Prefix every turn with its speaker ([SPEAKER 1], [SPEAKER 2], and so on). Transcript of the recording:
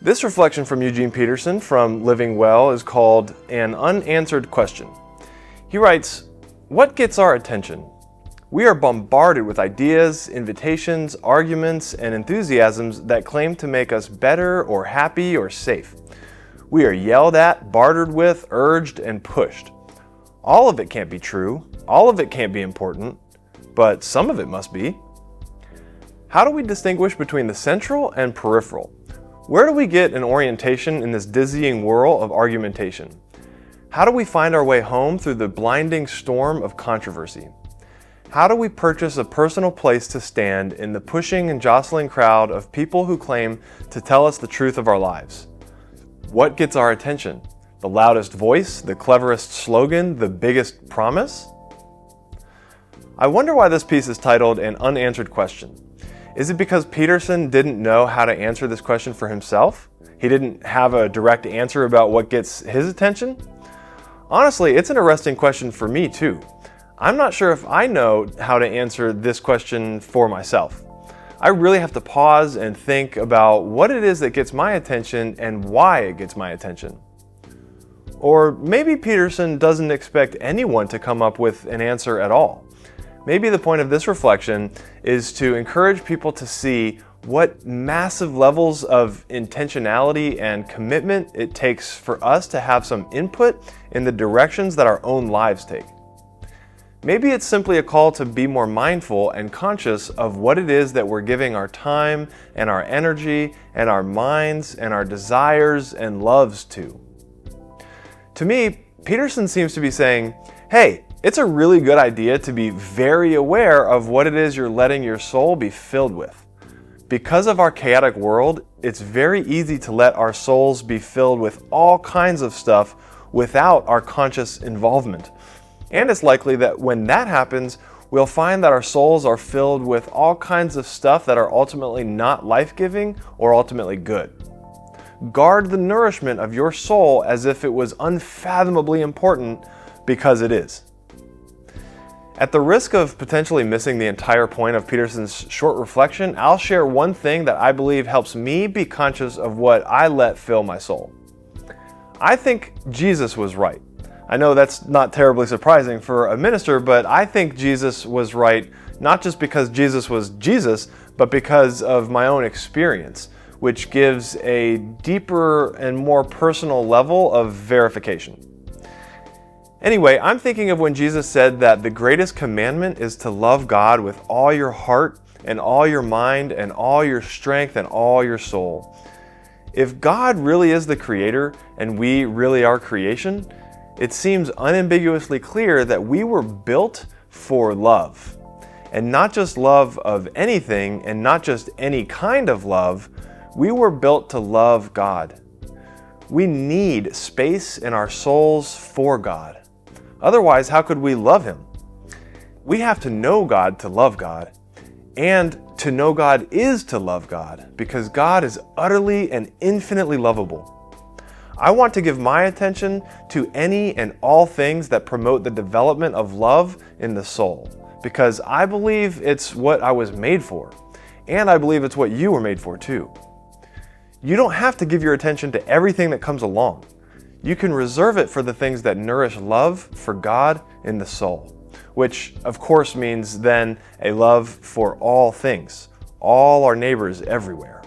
[SPEAKER 1] This reflection from Eugene Peterson from Living Well is called An Unanswered Question. He writes, "What gets our attention? We are bombarded with ideas, invitations, arguments, and enthusiasms that claim to make us better or happy or safe. We are yelled at, bartered with, urged, and pushed. All of it can't be true, all of it can't be important, but some of it must be. How do we distinguish between the central and peripheral? Where do we get an orientation in this dizzying whirl of argumentation? How do we find our way home through the blinding storm of controversy? How do we purchase a personal place to stand in the pushing and jostling crowd of people who claim to tell us the truth of our lives? What gets our attention? The loudest voice, the cleverest slogan, the biggest promise?" I wonder why this piece is titled An Unanswered Question. Is it because Peterson didn't know how to answer this question for himself? He didn't have a direct answer about what gets his attention? Honestly, it's an arresting question for me too. I'm not sure if I know how to answer this question for myself. I really have to pause and think about what it is that gets my attention and why it gets my attention. Or maybe Peterson doesn't expect anyone to come up with an answer at all. Maybe the point of this reflection is to encourage people to see what massive levels of intentionality and commitment it takes for us to have some input in the directions that our own lives take. Maybe it's simply a call to be more mindful and conscious of what it is that we're giving our time and our energy and our minds and our desires and loves to. To me, Peterson seems to be saying, hey, it's a really good idea to be very aware of what it is you're letting your soul be filled with. Because of our chaotic world, it's very easy to let our souls be filled with all kinds of stuff without our conscious involvement. And it's likely that when that happens, we'll find that our souls are filled with all kinds of stuff that are ultimately not life-giving or ultimately good. Guard the nourishment of your soul as if it was unfathomably important, because it is. At the risk of potentially missing the entire point of Peterson's short reflection, I'll share one thing that I believe helps me be conscious of what I let fill my soul. I think Jesus was right. I know that's not terribly surprising for a minister, but I think Jesus was right not just because Jesus was Jesus, but because of my own experience, which gives a deeper and more personal level of verification. Anyway, I'm thinking of when Jesus said that the greatest commandment is to love God with all your heart and all your mind and all your strength and all your soul. If God really is the creator and we really are creation, it seems unambiguously clear that we were built for love. And not just love of anything and not just any kind of love, we were built to love God. We need space in our souls for God. Otherwise, how could we love Him? We have to know God to love God, and to know God is to love God, because God is utterly and infinitely lovable. I want to give my attention to any and all things that promote the development of love in the soul, because I believe it's what I was made for, and I believe it's what you were made for too. You don't have to give your attention to everything that comes along. You can reserve it for the things that nourish love for God in the soul, which of course means then a love for all things, all our neighbors everywhere.